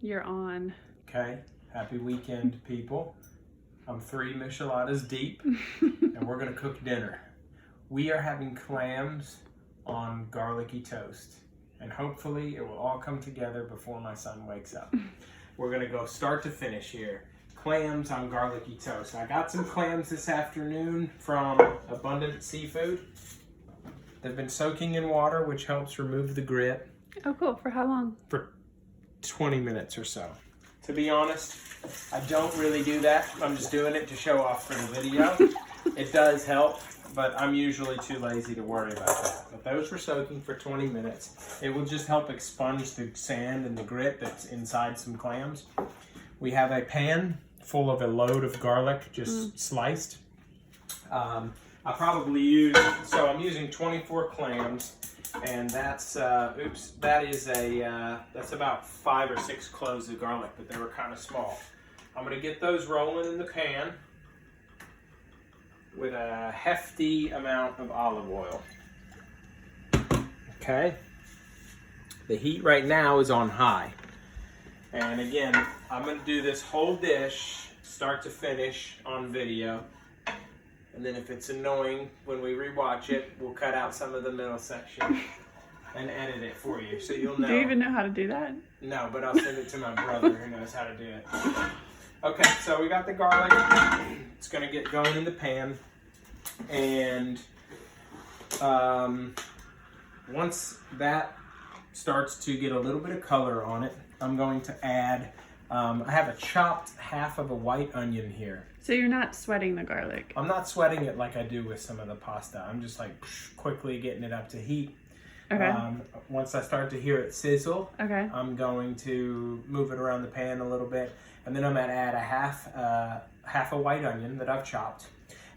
You're on. Okay, happy weekend, people. I'm 3 micheladas deep, and we're gonna cook dinner. We are having clams on garlicky toast, and hopefully it will all come together before my son wakes up. We're gonna go start to finish here. Clams on garlicky toast. I got some clams this afternoon from Abundant Seafood. They've been soaking in water, which helps remove the grit. Oh, cool. For how long? For 20 minutes or so. To be honest, I don't really do that. I'm just doing it to show off for the video. It does help, but I'm usually too lazy to worry about that. But those were soaking for 20 minutes. It will just help expunge the sand and the grit that's inside some clams. We have a pan full of a load of garlic, just sliced. I'm using 24 clams. And that's that's about 5 or 6 cloves of garlic, but they were kind of small. I'm gonna get those rolling in the pan with a hefty amount of olive oil. Okay. The heat right now is on high. And again, I'm gonna do this whole dish, start to finish, on video. And then if it's annoying when we rewatch it, we'll cut out some of the middle section and edit it for you, so you'll know. Do you even know how to do that? No, but I'll send it to my brother who knows how to do it. Okay, so we got the garlic. It's gonna get going in the pan. And once that starts to get a little bit of color on it, I'm going to add, I have a chopped half of a white onion here. So you're not sweating the garlic? I'm not sweating it like I do with some of the pasta. I'm just like quickly getting it up to heat. Okay. Once I start to hear it sizzle, okay, I'm going to move it around the pan a little bit. And then I'm gonna add half a white onion that I've chopped.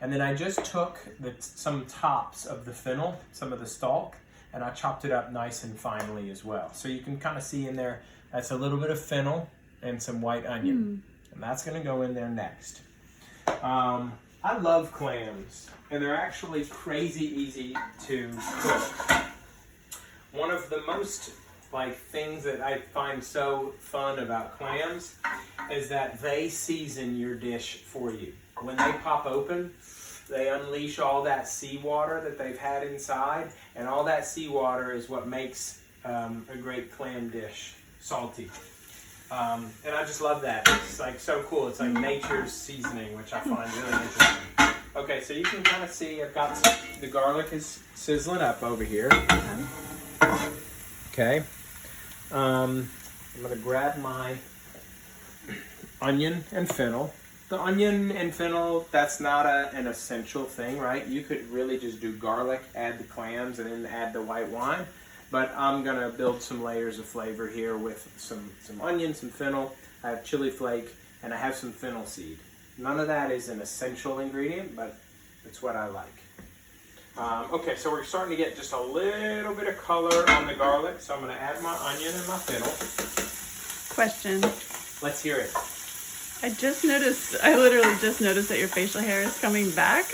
And then I just took some tops of the fennel, some of the stalk, and I chopped it up nice and finely as well. So you can kind of see in there, that's a little bit of fennel and some white onion. And that's gonna go in there next. I love clams, and they're actually crazy easy to cook. One of the most things that I find so fun about clams is that they season your dish for you. When they pop open, they unleash all that seawater that they've had inside, and all that seawater is what makes a great clam dish salty. And I just love that. It's like so cool. It's like nature's seasoning, which I find really interesting. Okay, so you can kind of see I've got the garlic is sizzling up over here. Okay. I'm gonna grab my onion and fennel. The onion and fennel, that's not an essential thing, right? You could really just do garlic, add the clams, and then add the white wine. But I'm gonna build some layers of flavor here with some onion, some fennel. I have chili flake, and I have some fennel seed. None of that is an essential ingredient, but it's what I like. Okay, so we're starting to get just a little bit of color on the garlic, so I'm gonna add my onion and my fennel. Question. Let's hear it. I literally just noticed that your facial hair is coming back.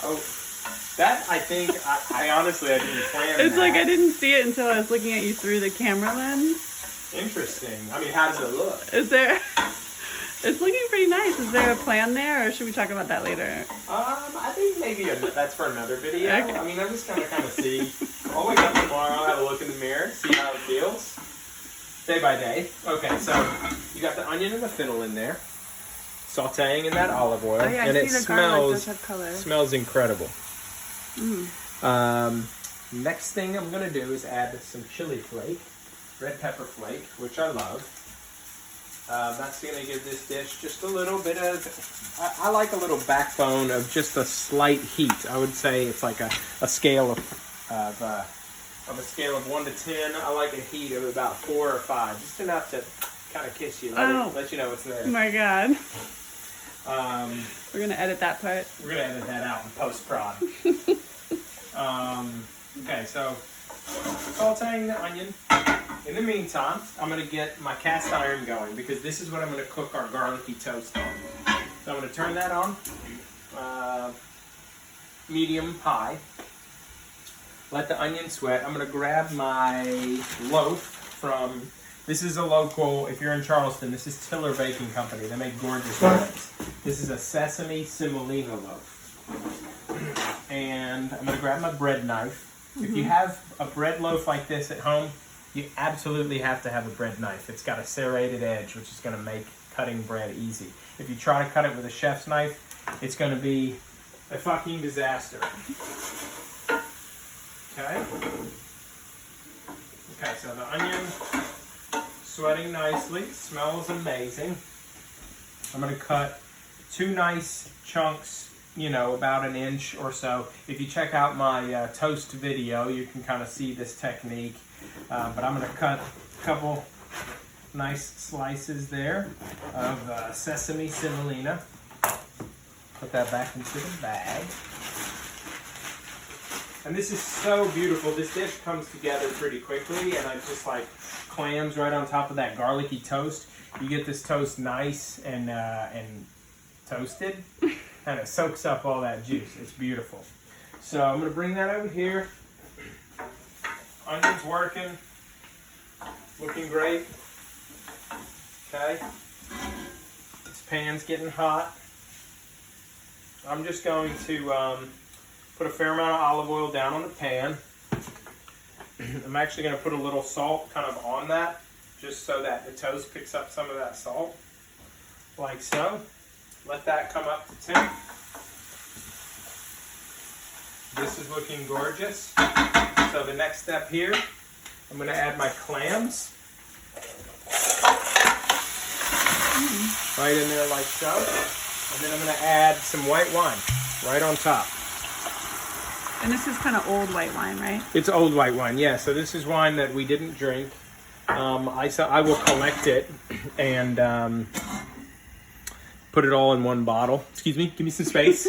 Oh. That, I think, I honestly, I didn't plan It's that. like I didn't see it until I was looking at you through the camera lens. Interesting. I mean, how does it look? It's looking pretty nice. Is there a plan there, or should we talk about that later? I think maybe that's for another video. Okay. I mean, I'm just going to kind of see. I'll wake up tomorrow, have a look in the mirror, see how it feels. Day by day. Okay, so you got the onion and the fennel in there. Sauteing in that olive oil. Oh yeah, and I see it the garlic does have color. smells incredible. Next thing I'm going to do is add some chili flake, red pepper flake, which I love. That's going to give this dish just a little bit of, I like a little backbone of just a slight heat. I would say it's like a scale of a scale of 1 to 10. I like a heat of about 4 or 5, just enough to kind of kiss you, let you know what's there. Oh my God. We're going to edit that part. We're going to edit that out in post-prod. Okay, so sauteing the onion. In the meantime, I'm going to get my cast iron going because this is what I'm going to cook our garlicky toast on. So I'm going to turn that on medium high. Let the onion sweat. I'm going to grab my loaf from This is a local, if you're in Charleston, this is Tiller Baking Company. They make gorgeous breads. This is a sesame semolina loaf. And I'm going to grab my bread knife. If you have a bread loaf like this at home, you absolutely have to have a bread knife. It's got a serrated edge, which is going to make cutting bread easy. If you try to cut it with a chef's knife, it's going to be a fucking disaster. Okay? Okay, so the onion sweating nicely, smells amazing. I'm going to cut 2 nice chunks, you know, about 1 inch or so. If you check out my toast video, you can kind of see this technique. But I'm going to cut a couple nice slices there of sesame semolina. Put that back into the bag. And this is so beautiful. This dish comes together pretty quickly, and I just like clams right on top of that garlicky toast. You get this toast nice and toasted, and it soaks up all that juice. It's beautiful. So I'm going to bring that over here. Onion's working, looking great. Okay, this pan's getting hot. I'm just going to put a fair amount of olive oil down on the pan. I'm actually going to put a little salt kind of on that, just so that the toast picks up some of that salt, like so. Let that come up to temp. This is looking gorgeous. So the next step here, I'm going to add my clams. Right in there like so. And then I'm going to add some white wine right on top. And this is kind of old white wine, right? It's old white wine, yeah. So this is wine that we didn't drink. I will collect it and put it all in one bottle. Excuse me, give me some space.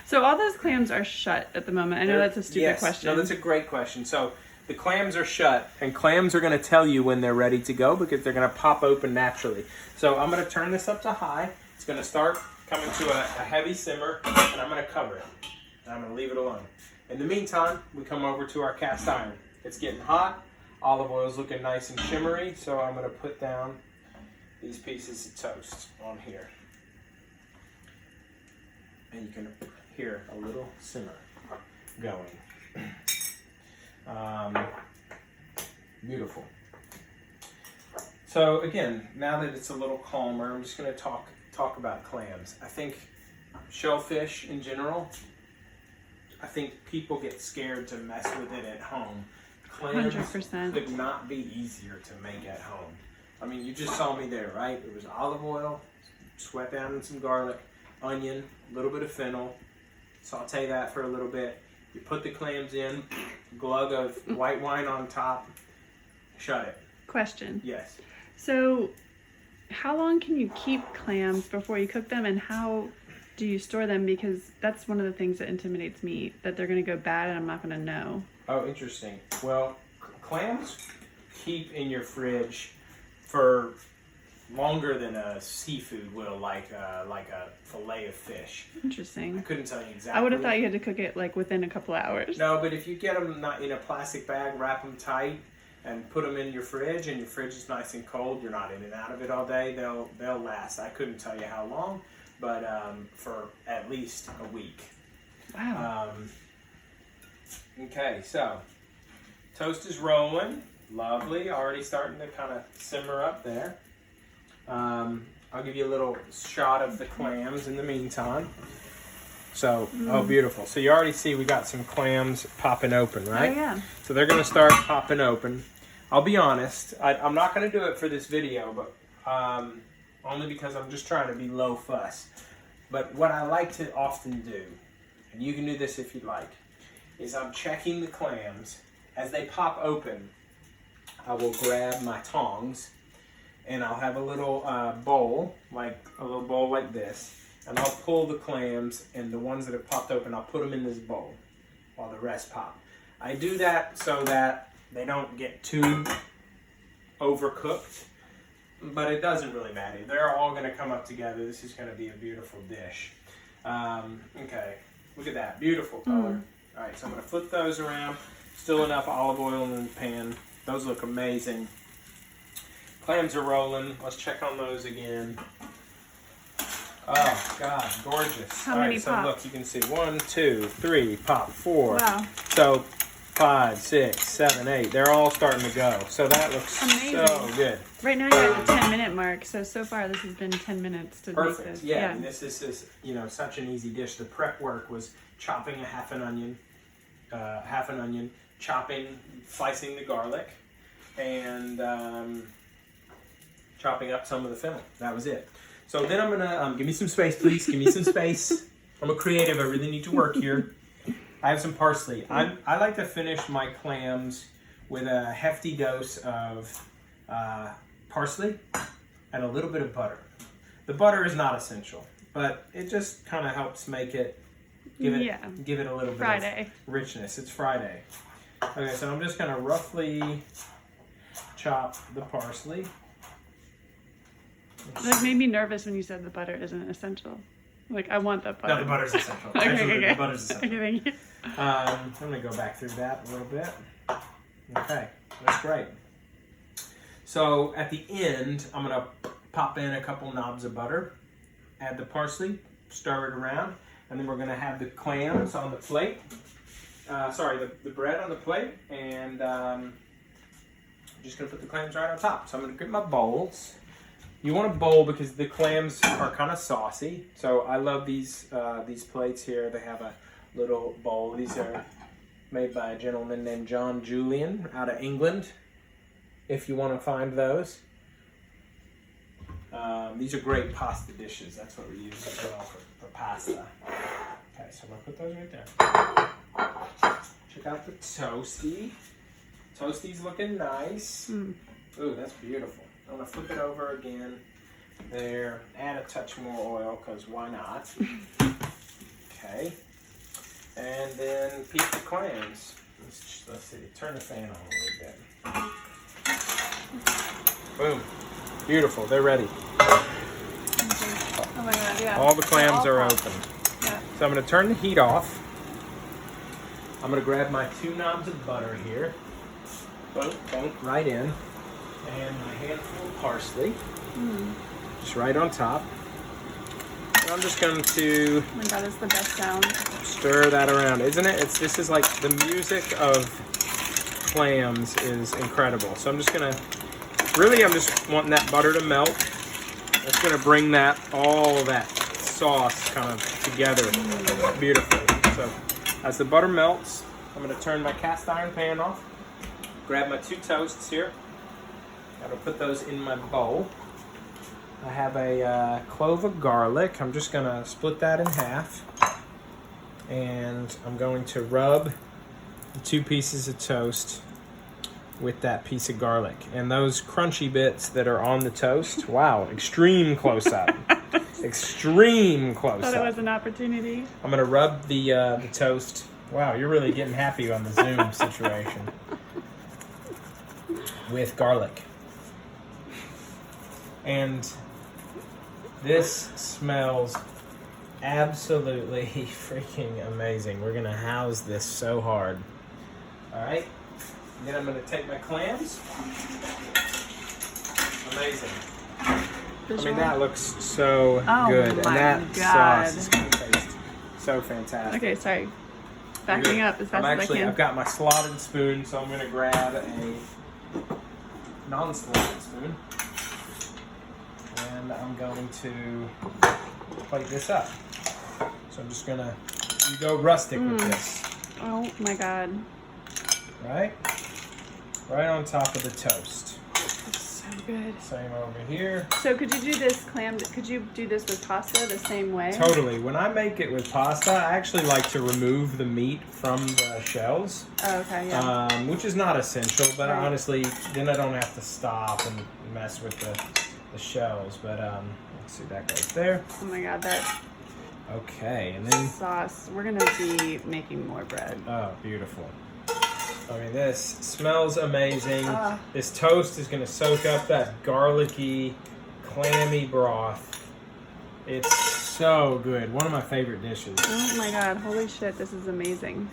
So all those clams are shut at the moment. I know that's a stupid question. No, that's a great question. So the clams are shut, and clams are going to tell you when they're ready to go because they're going to pop open naturally. So I'm going to turn this up to high. It's going to start coming to a heavy simmer, and I'm going to cover it. And I'm going to leave it alone. In the meantime, we come over to our cast iron. It's getting hot. Olive oil is looking nice and shimmery, so I'm going to put down these pieces of toast on here. And you can hear a little simmer going. Beautiful. So again, now that it's a little calmer, I'm just going to talk about clams. I think shellfish in general, I think people get scared to mess with it at home. Clams 100%. could not be easier to make at home. I mean, you just saw me there, right? It was olive oil, sweat down in some garlic, onion, a little bit of fennel, saute that for a little bit. You put the clams in, glug of white wine on top, shut it. Question. Yes. So how long can you keep clams before you cook them, and how do you store them? Because that's one of the things that intimidates me, that they're going to go bad and I'm not going to know. Oh, interesting. Well, clams keep in your fridge for longer than a seafood will, like a fillet of fish. Interesting. I couldn't tell you exactly. I would have thought you had to cook it like within a couple hours. No, but if you get them not in a plastic bag, wrap them tight, and put them in your fridge, and your fridge is nice and cold, you're not in and out of it all day, they'll last. I couldn't tell you how long, but for at least a week. Wow. Okay, so toast is rolling. Lovely. Already starting to kind of simmer up there. I'll give you a little shot of the clams in the meantime. So, oh, beautiful. So you already see we got some clams popping open, right? Oh, yeah. So they're going to start popping open. I'll be honest, I'm not going to do it for this video, but only because I'm just trying to be low fuss. But what I like to often do, and you can do this if you'd like, is I'm checking the clams. As they pop open, I will grab my tongs, and I'll have a little bowl like this, and I'll pull the clams, and the ones that have popped open, I'll put them in this bowl while the rest pop. I do that so that they don't get too overcooked, but it doesn't really matter. They're all going to come up together. This is going to be a beautiful dish. Okay, look at that. Beautiful color. All right, so I'm going to flip those around. Still enough olive oil in the pan. Those look amazing. Clams are rolling. Let's check on those again. Oh, God, gorgeous. How many so pop? look, you can see 1, 2, 3, pop, 4. Wow. So 5, 6, 7, 8. They're all starting to go. So that looks Amazing. so good. Right now you're at the 10-minute mark, so far this has been 10 minutes to Perfect. make this. Yeah, and this is such an easy dish. The prep work was chopping half an onion, chopping, slicing the garlic, and chopping up some of the fennel. That was it. So then I'm gonna give me some space, please. Give me some space. I'm a creative. I really need to work here. I have some parsley. I like to finish my clams with a hefty dose of parsley and a little bit of butter. The butter is not essential, but it just kind of helps make it give it a little bit of richness. It's Friday. Okay, so I'm just gonna roughly chop the parsley. That made me nervous when you said the butter isn't essential. Like, I want that butter. No, the butter's essential. Okay, Actually, okay. the butter's essential. Okay, thank you. I'm gonna go back through that a little bit. Okay, that's great. So at the end, I'm gonna pop in a couple knobs of butter, add the parsley, stir it around, and then we're gonna have the clams on the plate. The bread on the plate, and I'm just gonna put the clams right on top. So I'm gonna get my bowls. You want a bowl because the clams are kind of saucy. So I love these plates here. They have a little bowl. These are made by a gentleman named John Julian out of England, if you want to find those. These are great pasta dishes. That's what we use as well for pasta. Okay, so I'm going to put those right there. Check out the toasty. Toasty's looking nice. Ooh, that's beautiful. I'm going to flip it over again. There. Add a touch more oil, because why not? Okay. And then piece the clams. Let's see. Turn the fan on a little bit. Boom. Beautiful. They're ready. Oh my God, yeah. All the clams are open. Yeah. So I'm going to turn the heat off. I'm going to grab my 2 knobs of butter here. Boom, boom, right in. And my handful of parsley. Just right on top. And I'm just going to Oh my God, it's the best sound. stir that around, isn't it? This is like the music of clams is incredible. So I'm just going to, I'm just wanting that butter to melt. That's going to bring all that sauce kind of together beautifully. So as the butter melts, I'm going to turn my cast iron pan off. Grab my 2 toasts here. I'm going to put those in my bowl. I have a clove of garlic. I'm just going to split that in half. And I'm going to rub the 2 pieces of toast with that piece of garlic. And those crunchy bits that are on the toast, wow, extreme close-up. Extreme close-up. Thought it was an opportunity. I'm going to rub the toast. Wow, you're really getting happy on the Zoom situation. With garlic. And this smells absolutely freaking amazing. We're gonna house this so hard. All right. Then I'm gonna take my clams. Amazing. I mean, that looks so good. And that sauce is gonna taste so fantastic. Okay, sorry. Backing up as fast as I can. I've got my slotted spoon, so I'm gonna grab a non-slotted spoon. And I'm going to plate this up. So I'm just gonna go rustic with this. Oh my God. Right on top of the toast. It's so good. Same over here. So could you do this could you do this with pasta the same way? Totally. When I make it with pasta, I actually like to remove the meat from the shells. Oh, okay, yeah. Which is not essential, but Right. honestly, then I don't have to stop and mess with the shells. But let's see, that goes there. Oh my God, that Okay, and then sauce. We're gonna be making more bread. oh, beautiful. I mean, this smells amazing. Ah. This toast is going to soak up that garlicky, clammy broth. It's so good. One of my favorite dishes. Oh my God, holy shit, this is amazing.